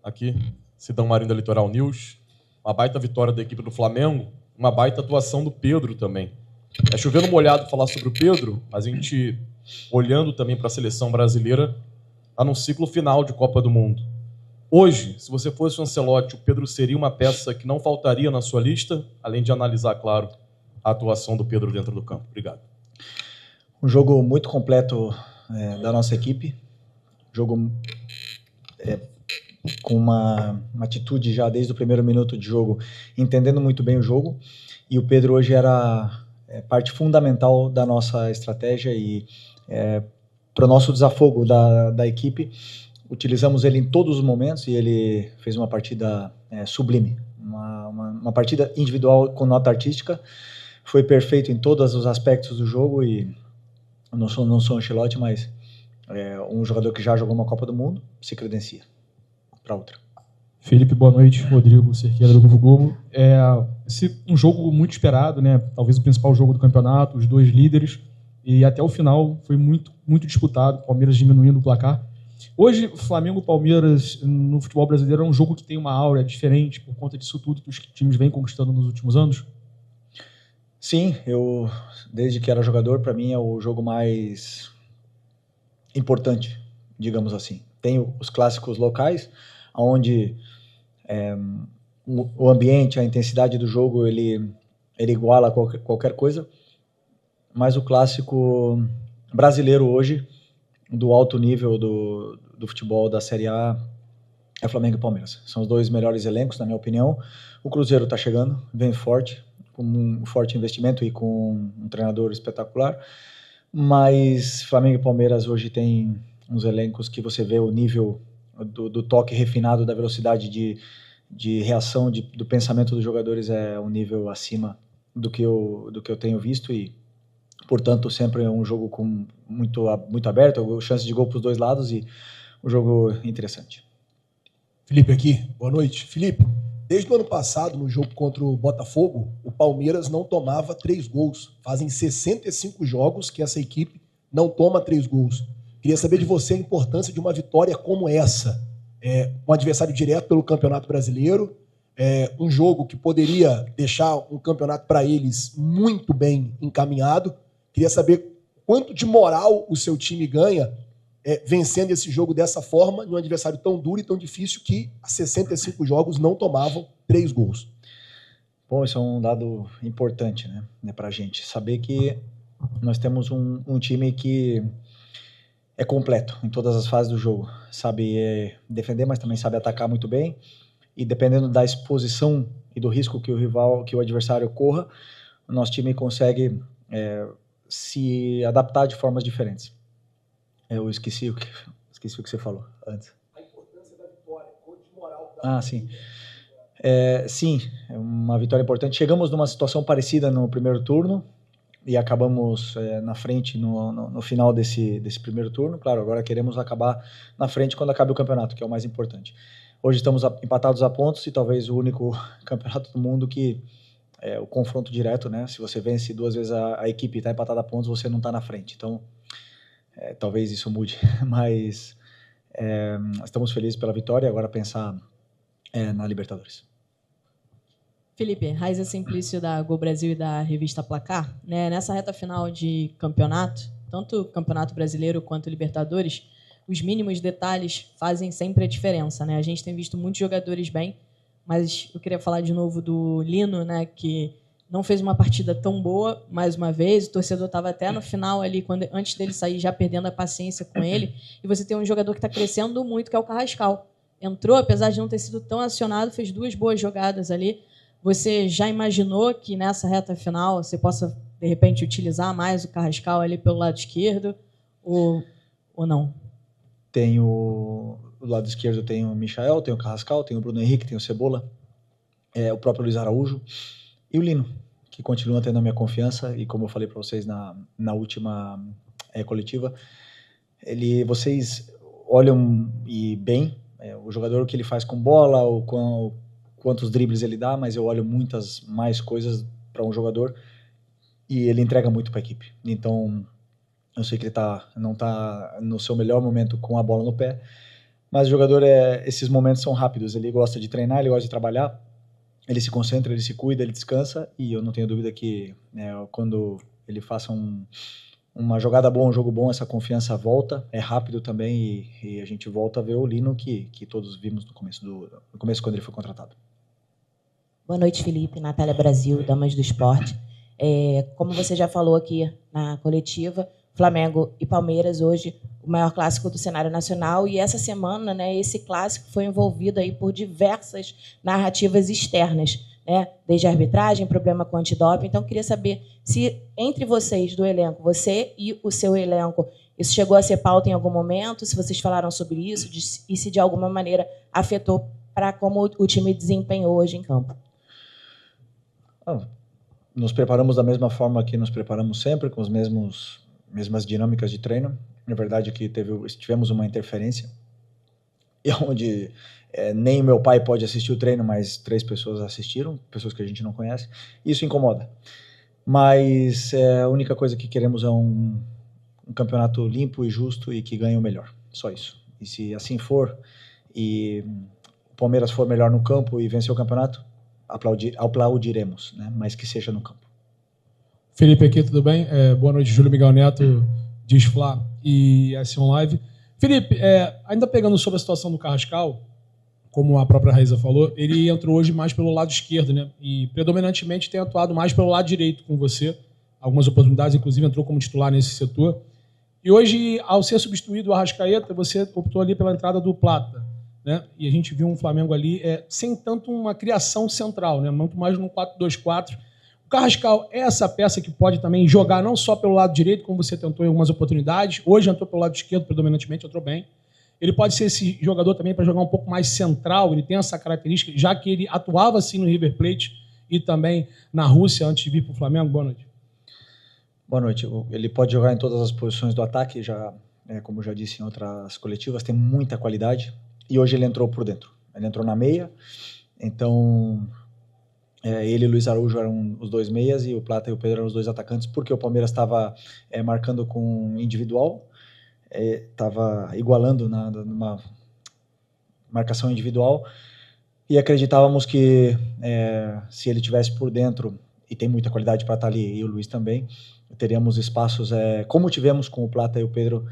aqui, Sidão Marinho da Litoral News. Uma baita vitória da equipe do Flamengo, uma baita atuação do Pedro também. É chovendo molhado falar sobre o Pedro, mas a gente, olhando também para a seleção brasileira, está num ciclo final de Copa do Mundo. Hoje, se você fosse o Ancelotti, o Pedro seria uma peça que não faltaria na sua lista, além de analisar, claro, a atuação do Pedro dentro do campo. Obrigado. Um jogo muito completo da nossa equipe. Jogo com uma atitude já desde o primeiro minuto de jogo, entendendo muito bem o jogo. E o Pedro hoje era parte fundamental da nossa estratégia e para o nosso desafogo da equipe. Utilizamos ele em todos os momentos e ele fez uma partida sublime. Uma partida individual com nota artística. Foi perfeito em todos os aspectos do jogo e eu não sou um Ancelotti, mas um jogador que já jogou uma Copa do Mundo se credencia para outra. Felipe, boa noite. Rodrigo Cerqueira do Globo Globo. Um jogo muito esperado, né? Talvez o principal jogo do campeonato, os dois líderes, e até o final foi muito, muito disputado, Palmeiras diminuindo o placar. Hoje, Flamengo e Palmeiras no futebol brasileiro é um jogo que tem uma aura diferente por conta disso tudo que os times vêm conquistando nos últimos anos? Sim, desde que era jogador, para mim é o jogo mais importante, digamos assim. Tem os clássicos locais, onde o ambiente, a intensidade do jogo, ele iguala qualquer coisa, mas o clássico brasileiro hoje, do alto nível do futebol da Série A, é Flamengo e Palmeiras. São os dois melhores elencos, na minha opinião. O Cruzeiro está chegando, vem forte, com um forte investimento e com um treinador espetacular, mas Flamengo e Palmeiras hoje tem uns elencos que você vê o nível do toque refinado, da velocidade de reação, do pensamento dos jogadores é um nível acima do que eu tenho visto e, portanto, sempre é um jogo muito aberto, chance de gol para os dois lados e um jogo interessante. Felipe aqui, boa noite. Felipe, desde o ano passado, no jogo contra o Botafogo, o Palmeiras não tomava 3 gols. Fazem 65 jogos que essa equipe não toma 3 gols. Queria saber de você a importância de uma vitória como essa. Um adversário direto pelo Campeonato Brasileiro, um jogo que poderia deixar um campeonato para eles muito bem encaminhado. Queria saber quanto de moral o seu time ganha vencendo esse jogo dessa forma, num adversário tão duro e tão difícil que há 65 jogos não tomavam 3 gols. Bom, isso é um dado importante, né, para a gente. Saber que nós temos um time que é completo em todas as fases do jogo. Sabe defender, mas também sabe atacar muito bem. E dependendo da exposição e do risco que o adversário corra, o nosso time consegue se adaptar de formas diferentes. Eu esqueci o que você falou antes. A importância da vitória, quanto de moral. Sim. Sim, é uma vitória importante. Chegamos numa situação parecida no primeiro turno e acabamos na frente no final desse primeiro turno. Claro, agora queremos acabar na frente quando acabe o campeonato, que é o mais importante. Hoje estamos empatados a pontos e talvez o único campeonato do mundo que o confronto direto, né? Se você vence 2 vezes a equipe e está empatada a pontos, você não está na frente. Então, talvez isso mude, mas estamos felizes pela vitória. Agora pensar na Libertadores. Felipe, Raiza Simplício da Gol Brasil e da revista Placar, né? Nessa reta final de campeonato, tanto o Campeonato Brasileiro quanto o Libertadores, os mínimos detalhes fazem sempre a diferença, né? A gente tem visto muitos jogadores bem, mas eu queria falar de novo do Lino, né? Que não fez uma partida tão boa, mais uma vez, o torcedor estava até no final ali, antes dele sair, já perdendo a paciência com ele, e você tem um jogador que está crescendo muito, que é o Carrascal. Entrou, apesar de não ter sido tão acionado, fez 2 boas jogadas ali. Você já imaginou que nessa reta final você possa, de repente, utilizar mais o Carrascal ali pelo lado esquerdo, ou não? Tem o lado esquerdo, tem o Michael, tem o Carrascal, tem o Bruno Henrique, tem o Cebola, o próprio Luiz Araújo, e o Lino, que continua tendo a minha confiança, e como eu falei para vocês na última coletiva, vocês olham bem o jogador, o que ele faz com bola, quantos dribles ele dá, mas eu olho muitas mais coisas para um jogador e ele entrega muito para a equipe. Então, eu sei que ele não está no seu melhor momento com a bola no pé, Mas o jogador, esses momentos são rápidos. Ele gosta de treinar, ele gosta de trabalhar, ele se concentra, ele se cuida, ele descansa. E eu não tenho dúvida que quando ele faça uma jogada boa, um jogo bom, essa confiança volta. É rápido também e a gente volta a ver o Lino que todos vimos no começo quando ele foi contratado. Boa noite, Felipe. Natália Brasil, Damas do Esporte. Como você já falou aqui na coletiva, Flamengo e Palmeiras hoje o maior clássico do cenário nacional, e essa semana, né, esse clássico foi envolvido aí por diversas narrativas externas, né, desde a arbitragem, problema com antidoping. Então, queria saber se entre vocês do elenco, você e o seu elenco, isso chegou a ser pauta em algum momento, se vocês falaram sobre isso e se de alguma maneira afetou para como o time desempenhou hoje em campo. Nos preparamos da mesma forma que nos preparamos sempre, com as mesmas dinâmicas de treino. Na verdade, que tivemos uma interferência, e onde nem meu pai pode assistir o treino, mas 3 pessoas assistiram, pessoas que a gente não conhece. Isso incomoda. Mas a única coisa que queremos é um campeonato limpo e justo e que ganhe o melhor. Só isso. E se assim for, e o Palmeiras for melhor no campo e vencer o campeonato, aplaudiremos, né? Mas que seja no campo. Felipe aqui, tudo bem? Boa noite, Júlio Miguel Neto, Diz Fla e S1 Live. Felipe, ainda pegando sobre a situação do Carrascal, como a própria Raíza falou, ele entrou hoje mais pelo lado esquerdo, né? E predominantemente tem atuado mais pelo lado direito com você. Algumas oportunidades, inclusive, entrou como titular nesse setor. E hoje, ao ser substituído o Arrascaeta, você optou ali pela entrada do Plata, né? E a gente viu um Flamengo ali sem tanto uma criação central, né? Muito mais no 4-2-4. O Carrascal é essa peça que pode também jogar não só pelo lado direito, como você tentou em algumas oportunidades. Hoje entrou pelo lado esquerdo, predominantemente, entrou bem. Ele pode ser esse jogador também para jogar um pouco mais central, ele tem essa característica, já que ele atuava assim no River Plate e também na Rússia antes de vir para o Flamengo. Boa noite. Boa noite. Ele pode jogar em todas as posições do ataque, como já disse em outras coletivas, tem muita qualidade. E hoje ele entrou por dentro. Ele entrou na meia, então ele e o Luiz Araújo eram os 2 meias e o Plata e o Pedro eram os 2 atacantes, porque o Palmeiras estava marcando com individual, estava igualando numa marcação individual, e acreditávamos que se ele tivesse por dentro, e tem muita qualidade para estar ali, e o Luiz também, teríamos espaços, como tivemos com o Plata e o Pedro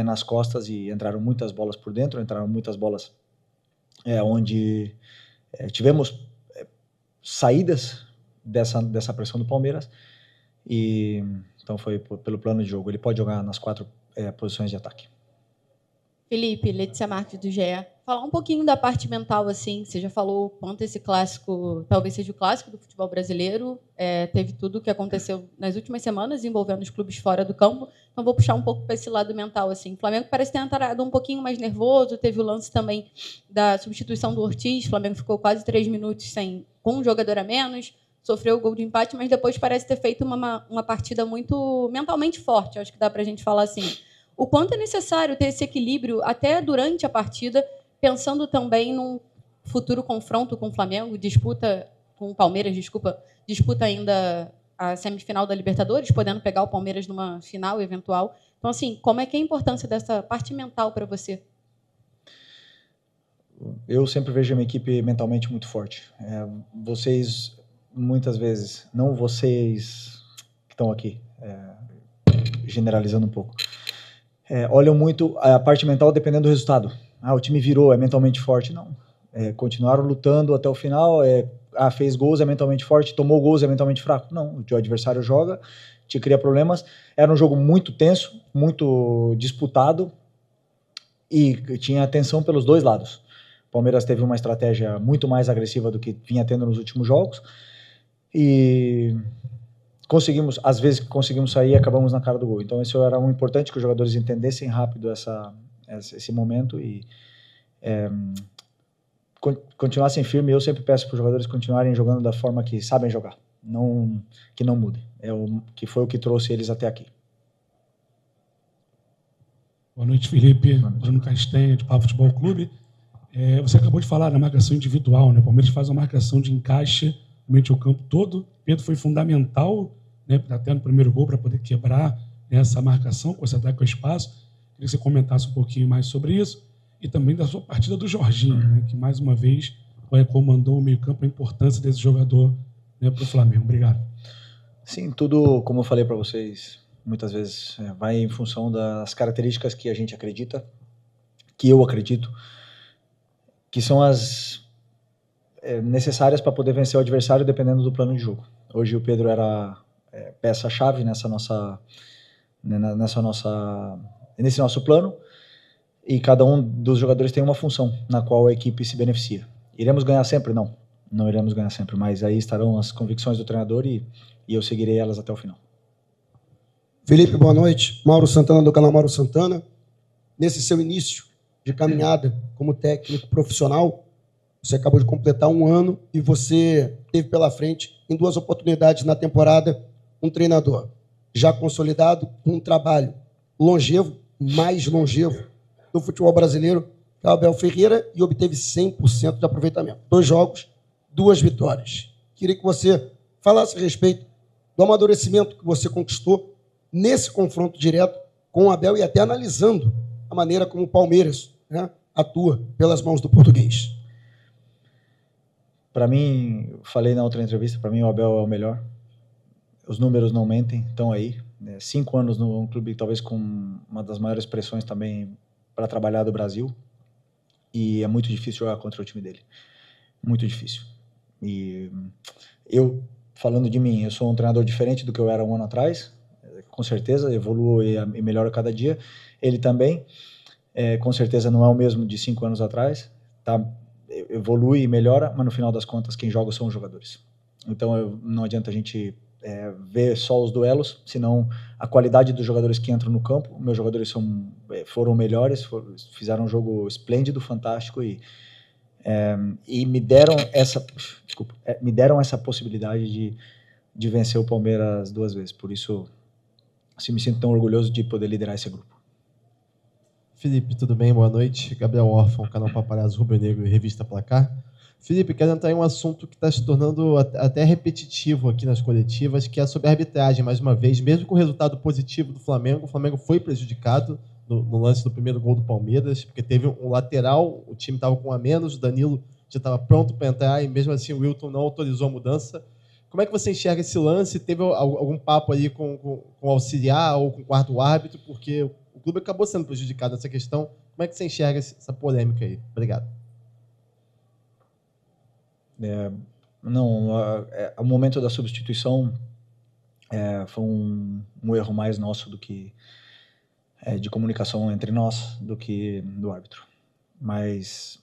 nas costas, e entraram muitas bolas por dentro, entraram muitas bolas onde tivemos saídas dessa pressão do Palmeiras, e então foi pelo plano de jogo. Ele pode jogar nas 4 posições de ataque. Felipe, Letícia Marques do GE. Falar um pouquinho da parte mental, assim, você já falou o quanto esse clássico, talvez seja o clássico do futebol brasileiro, teve tudo o que aconteceu nas últimas semanas envolvendo os clubes fora do campo, então vou puxar um pouco para esse lado mental, assim. O Flamengo parece ter entrado um pouquinho mais nervoso, teve o lance também da substituição do Ortiz, o Flamengo ficou quase 3 minutos com um jogador a menos, sofreu o gol de empate, mas depois parece ter feito uma partida muito mentalmente forte, acho que dá para a gente falar assim. O quanto é necessário ter esse equilíbrio até durante a partida, pensando também num futuro confronto com o Flamengo, com o Palmeiras, disputa ainda a semifinal da Libertadores, podendo pegar o Palmeiras numa final eventual. Então, assim, como é que é a importância dessa parte mental para você? Eu sempre vejo a minha equipe mentalmente muito forte. Vocês, muitas vezes, não vocês que estão aqui, generalizando um pouco, olham muito a parte mental dependendo do resultado. O time virou, é mentalmente forte. Não. Continuaram lutando até o final, fez gols, é mentalmente forte, tomou gols, é mentalmente fraco. Não, o adversário joga, te cria problemas. Era um jogo muito tenso, muito disputado e tinha tensão pelos 2 lados. O Palmeiras teve uma estratégia muito mais agressiva do que vinha tendo nos últimos jogos e às vezes conseguimos sair e acabamos na cara do gol. Então isso era importante, que os jogadores entendessem rápido esse momento e continuassem firmes. Eu sempre peço para os jogadores continuarem jogando da forma que sabem jogar, que não mudem. Que foi o que trouxe eles até aqui. Boa noite, Felipe. Bruno Castanha, de Papo Futebol Clube. Você acabou de falar da marcação individual, né? O Palmeiras faz uma marcação de encaixe realmente o campo todo. Pedro foi fundamental, né, até no primeiro gol, para poder quebrar essa marcação, com esse ataque ao espaço. Queria que você comentasse um pouquinho mais sobre isso. e também da sua partida do Jorginho, né, que mais uma vez comandou o meio-campo, a importância desse jogador, né, para o Flamengo. Obrigado. Sim, tudo, como eu falei para vocês, muitas vezes vai em função das características que a gente acredita, que eu acredito, que são as necessárias para poder vencer o adversário dependendo do plano de jogo. Hoje o Pedro era peça-chave nesse nosso plano, e cada um dos jogadores tem uma função na qual a equipe se beneficia. Iremos ganhar sempre? Não iremos ganhar sempre, mas aí estarão as convicções do treinador e eu seguirei elas até o final. Felipe, boa noite. Mauro Santana, do canal Mauro Santana. Nesse seu início de caminhada como técnico profissional, você acabou de completar 1 ano e você teve pela frente, em 2 oportunidades na temporada, um treinador já consolidado, um trabalho longevo, mais longevo do futebol brasileiro, que é o Abel Ferreira, e obteve 100% de aproveitamento. 2 jogos, 2 vitórias. Queria que você falasse a respeito do amadurecimento que você conquistou nesse confronto direto com o Abel e até analisando a maneira como o Palmeiras, né, atua pelas mãos do português. Para mim, eu falei na outra entrevista, para mim o Abel é o melhor. Os números não mentem, estão aí. 5 anos num clube talvez com uma das maiores pressões também para trabalhar do Brasil. E é muito difícil jogar contra o time dele. Muito difícil. E eu, falando de mim, eu sou um treinador diferente do que eu era 1 ano atrás. Com certeza, evoluo e melhoro cada dia. Ele também, com certeza, não é o mesmo de 5 anos atrás. Tá? Evolui e melhora, mas no final das contas, quem joga são os jogadores. Então, não adianta a gente ver só os duelos, senão a qualidade dos jogadores que entram no campo. Meus jogadores foram melhores, fizeram um jogo esplêndido, fantástico e me deram essa possibilidade de vencer o Palmeiras 2 vezes. Por isso, me sinto tão orgulhoso de poder liderar esse grupo. Felipe, tudo bem? Boa noite. Gabriel Órfão, canal Paparazzo Rubro Negro e Revista Placar. Felipe, quero entrar em um assunto que está se tornando até repetitivo aqui nas coletivas, que é sobre a arbitragem, mais uma vez. Mesmo com o resultado positivo do Flamengo, o Flamengo foi prejudicado no lance do primeiro gol do Palmeiras, porque teve um lateral, o time estava com 1 a menos, o Danilo já estava pronto para entrar e mesmo assim o Wilton não autorizou a mudança. Como é que você enxerga esse lance? Teve algum papo aí com o auxiliar ou com o quarto árbitro? Porque o clube acabou sendo prejudicado nessa questão. Como é que você enxerga essa polêmica aí? Obrigado. O momento da substituição foi um erro mais nosso do que de comunicação entre nós do que do árbitro. Mas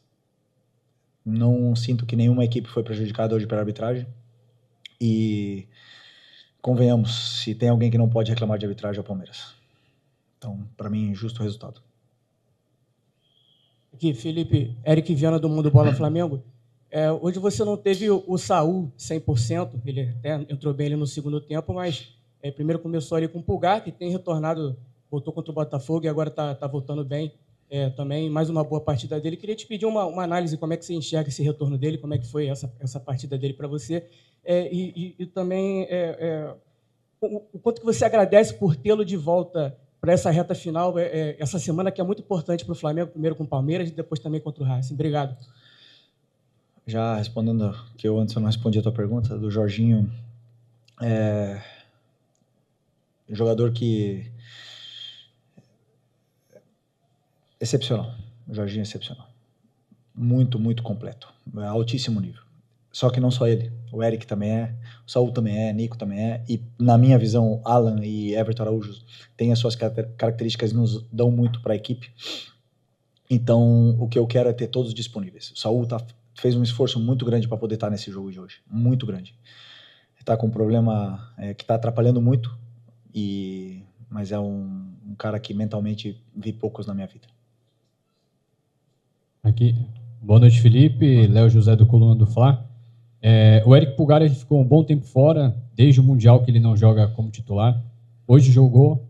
não sinto que nenhuma equipe foi prejudicada hoje pela arbitragem. E convenhamos, se tem alguém que não pode reclamar de arbitragem é o Palmeiras. Então, para mim, justo o resultado. Aqui, Felipe, Eric Viana do Mundo Bola Flamengo. Hoje você não teve o Saul 100%, ele até entrou bem ali no segundo tempo, mas primeiro começou ali com o Pulgar, que tem retornado, voltou contra o Botafogo e agora está voltando bem também, mais uma boa partida dele. Queria te pedir uma análise, como é que você enxerga esse retorno dele, como é que foi essa partida dele para você, e também o quanto que você agradece por tê-lo de volta para essa reta final, essa semana que é muito importante para o Flamengo, primeiro com o Palmeiras e depois também contra o Racing. Obrigado. Já respondendo, que eu antes não respondi a tua pergunta, do Jorginho, jogador que excepcional, o Jorginho é excepcional, muito, muito completo, altíssimo nível, só que não só ele, o Eric também o Saul também Nico também e na minha visão, Alan e Everton Araújo têm as suas características e nos dão muito para a equipe, então o que eu quero é ter todos disponíveis. O Saul fez um esforço muito grande para poder estar nesse jogo de hoje, muito grande. Está com um problema que está atrapalhando muito, mas é um cara que mentalmente vi poucos na minha vida. Aqui, boa noite, Felipe. Léo José do Coluna do Fla. O Eric Pulgar ficou um bom tempo fora, desde o Mundial que ele não joga como titular. Hoje jogou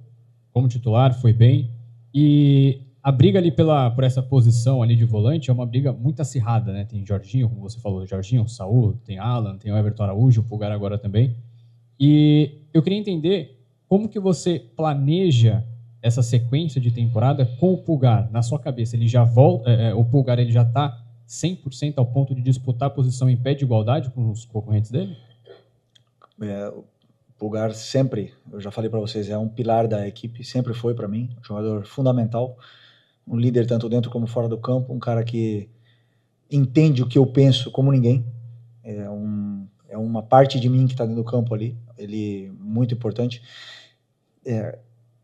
como titular, foi bem. E a briga ali por essa posição ali de volante é uma briga muito acirrada, né? Tem Jorginho, como você falou, Jorginho, Saul, tem Alan, tem o Everton Araújo, o Pulgar agora também. E eu queria entender como que você planeja essa sequência de temporada com o Pulgar, na sua cabeça, ele já volta, o Pulgar ele já está 100% ao ponto de disputar a posição em pé de igualdade com os concorrentes dele? O Pulgar sempre, eu já falei para vocês, é um pilar da equipe, sempre foi para mim, um jogador fundamental, um líder tanto dentro como fora do campo, um cara que entende o que eu penso como ninguém, é uma parte de mim que está dentro do campo ali, ele muito importante.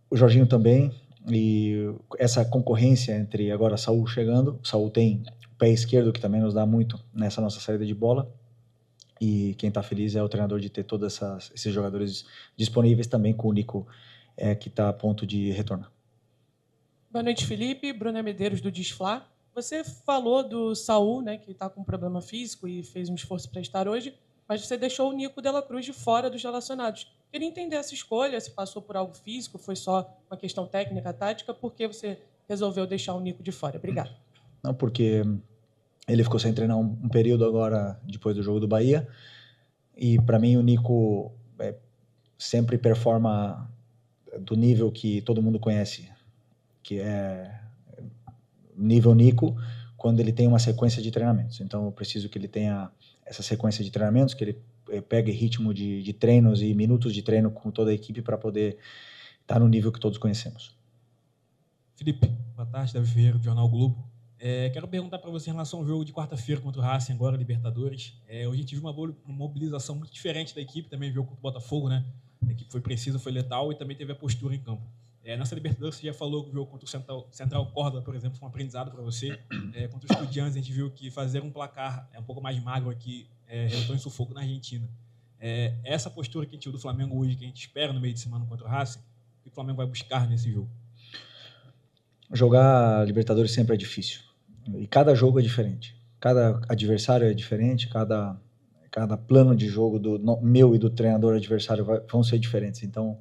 O Jorginho também, e essa concorrência entre agora Saúl chegando, Saúl tem o pé esquerdo que também nos dá muito nessa nossa saída de bola, e quem está feliz é o treinador de ter todos esses jogadores disponíveis também com o Nico, que está a ponto de retornar. Boa noite, Felipe. Bruna Medeiros, do Desflá. Você falou do Saúl, né, que está com problema físico e fez um esforço para estar hoje, mas você deixou o Nico de la Cruz de fora dos relacionados. Queria entender essa escolha, se passou por algo físico, foi só uma questão técnica, tática, por que você resolveu deixar o Nico de fora? Obrigado. Não, porque ele ficou sem treinar um período agora, depois do jogo do Bahia, e para mim o Nico sempre performa do nível que todo mundo conhece, que é nível Nico, quando ele tem uma sequência de treinamentos. Então eu preciso que ele tenha essa sequência de treinamentos, que ele pegue ritmo de treinos e minutos de treino com toda a equipe para poder estar no nível que todos conhecemos. Felipe, boa tarde, Davi Ferreira, do Jornal Globo. Quero perguntar para você em relação ao jogo de quarta-feira contra o Racing, agora Libertadores. Hoje a gente viu uma mobilização muito diferente da equipe, também viu contra o Botafogo, né? A equipe foi precisa, foi letal e também teve a postura em campo. Nessa Libertadores você já falou que o jogo contra o Central Córdoba, por exemplo, foi um aprendizado para você. Contra o Estudiantes a gente viu que fazer um placar um pouco mais magro aqui resultou em sufoco na Argentina. Essa postura que a gente viu do Flamengo hoje, que a gente espera no meio de semana contra o Racing, o que o Flamengo vai buscar nesse jogo? Jogar Libertadores sempre é difícil. E cada jogo é diferente. Cada adversário é diferente, cada plano de jogo meu e do treinador adversário vão ser diferentes. Então,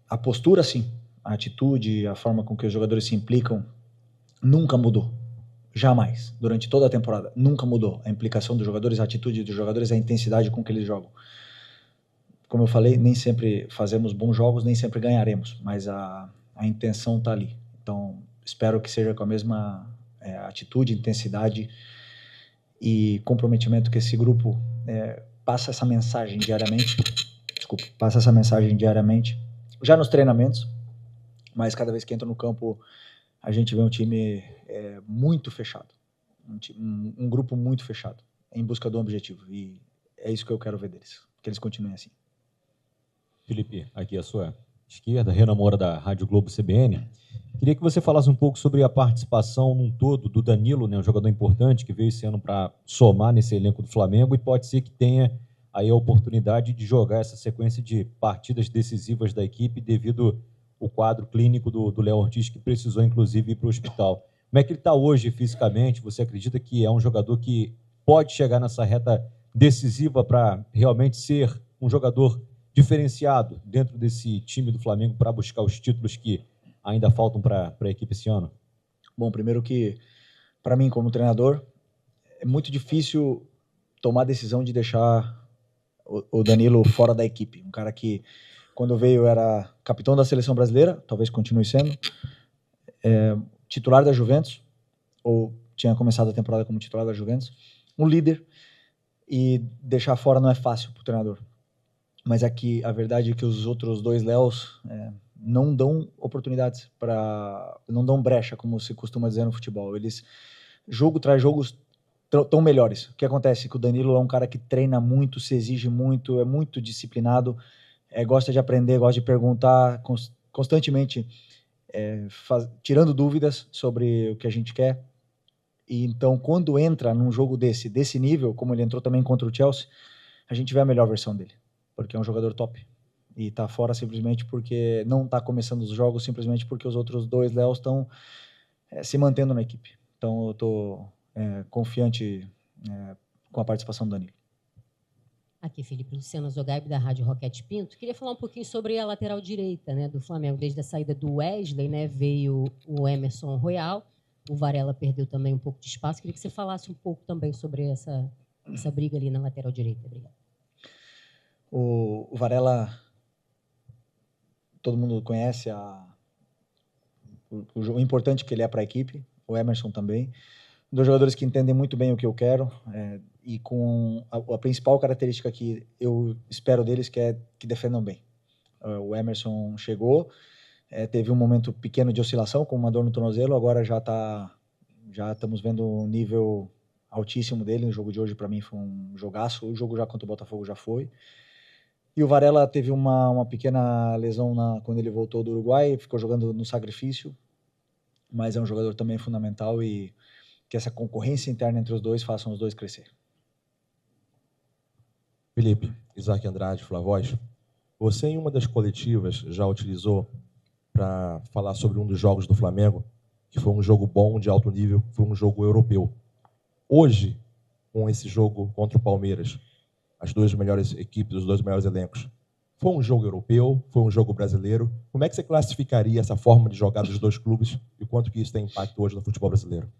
a postura, sim. A atitude, a forma com que os jogadores se implicam, nunca mudou. Jamais. Durante toda a temporada, nunca mudou. A implicação dos jogadores, a atitude dos jogadores, a intensidade com que eles jogam. Como eu falei, nem sempre fazemos bons jogos, nem sempre ganharemos, mas a intenção está ali. Então, espero que seja com a mesma atitude, intensidade e comprometimento que esse grupo passa essa mensagem diariamente. Passa essa mensagem diariamente, já nos treinamentos, mas cada vez que entra no campo, a gente vê um time muito fechado, um grupo muito fechado, em busca do objetivo. E é isso que eu quero ver deles, que eles continuem assim. Felipe, aqui à sua esquerda, Renan Moura, da Rádio Globo CBN. Queria que você falasse um pouco sobre a participação num todo do Danilo, né, um jogador importante que veio esse ano para somar nesse elenco do Flamengo e pode ser que tenha aí a oportunidade de jogar essa sequência de partidas decisivas da equipe devido ao quadro clínico do Léo Ortiz, que precisou, inclusive, ir para o hospital. Como é que ele está hoje fisicamente? Você acredita que é um jogador que pode chegar nessa reta decisiva para realmente ser um jogador diferenciado dentro desse time do Flamengo para buscar os títulos que ainda faltam para a equipe esse ano? Bom, primeiro que, para mim, como treinador, é muito difícil tomar a decisão de deixar o Danilo fora da equipe. Um cara que, quando veio, era capitão da seleção brasileira, talvez continue sendo, titular da Juventus, ou tinha começado a temporada como titular da Juventus, um líder, e deixar fora não é fácil para o treinador. Mas aqui a verdade é que os outros dois Léos não dão oportunidades, não dão brecha, como se costuma dizer no futebol. Eles, jogo traz jogos, tão melhores. O que acontece? Que o Danilo é um cara que treina muito, se exige muito, é muito disciplinado, gosta de aprender, gosta de perguntar constantemente, tirando dúvidas sobre o que a gente quer. E então, quando entra num jogo desse nível, como ele entrou também contra o Chelsea, a gente vê a melhor versão dele, porque é um jogador top. E está fora simplesmente porque não está começando os jogos, simplesmente porque os outros dois Léos estão se mantendo na equipe. Então, eu estou confiante com a participação do Danilo. Aqui, Felipe, Luciano Zogaib, da Rádio Roquete Pinto. Queria falar um pouquinho sobre a lateral direita, né, do Flamengo. Desde a saída do Wesley, né, veio o Emerson Royal. O Varela perdeu também um pouco de espaço. Queria que você falasse um pouco também sobre essa briga ali na lateral direita. Obrigado. O Varela todo mundo conhece o importante que ele é para a equipe, o Emerson também. Dois jogadores que entendem muito bem o que eu quero e com a principal característica que eu espero deles que é que defendam bem. O Emerson chegou, teve um momento pequeno de oscilação com uma dor no tornozelo, agora já estamos vendo um nível altíssimo dele. No jogo de hoje, para mim, foi um jogaço. O jogo já contra o Botafogo já foi. E o Varela teve uma pequena lesão quando ele voltou do Uruguai, ficou jogando no sacrifício, mas é um jogador também fundamental e que essa concorrência interna entre os dois façam os dois crescer. Felipe, Isaac Andrade, Flavoz, você em uma das coletivas já utilizou para falar sobre um dos jogos do Flamengo, que foi um jogo bom, de alto nível, foi um jogo europeu. Hoje, com esse jogo contra o Palmeiras, as duas melhores equipes, os dois melhores elencos, foi um jogo europeu, foi um jogo brasileiro. Como é que você classificaria essa forma de jogar dos dois clubes e quanto que isso tem impacto hoje no futebol brasileiro?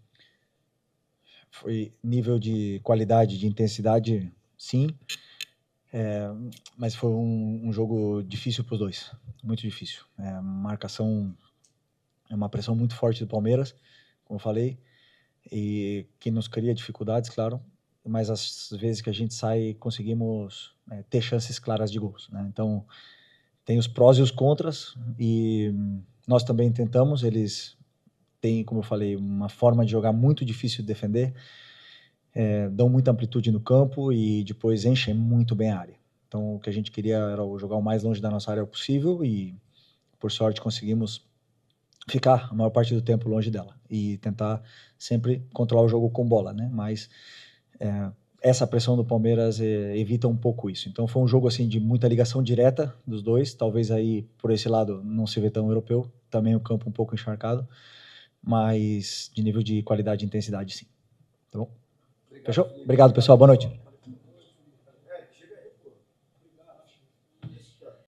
Foi nível de qualidade, de intensidade, sim. Mas foi um jogo difícil para os dois, muito difícil. Marcação, uma pressão muito forte do Palmeiras, como eu falei, e que nos cria dificuldades, claro, mas às vezes que a gente sai conseguimos ter chances claras de gols, né? Então tem os prós e os contras e nós também tentamos. Eles têm, como eu falei, uma forma de jogar muito difícil de defender, dão muita amplitude no campo e depois enchem muito bem a área. Então o que a gente queria era jogar o mais longe da nossa área possível e por sorte conseguimos ficar a maior parte do tempo longe dela e tentar sempre controlar o jogo com bola, né? Mas essa pressão do Palmeiras evita um pouco isso. Então foi um jogo assim de muita ligação direta dos dois, talvez aí por esse lado não se vê tão europeu, também o campo um pouco encharcado, mas de nível de qualidade e intensidade sim. Tá bom? Fechou? Obrigado, pessoal. Boa noite.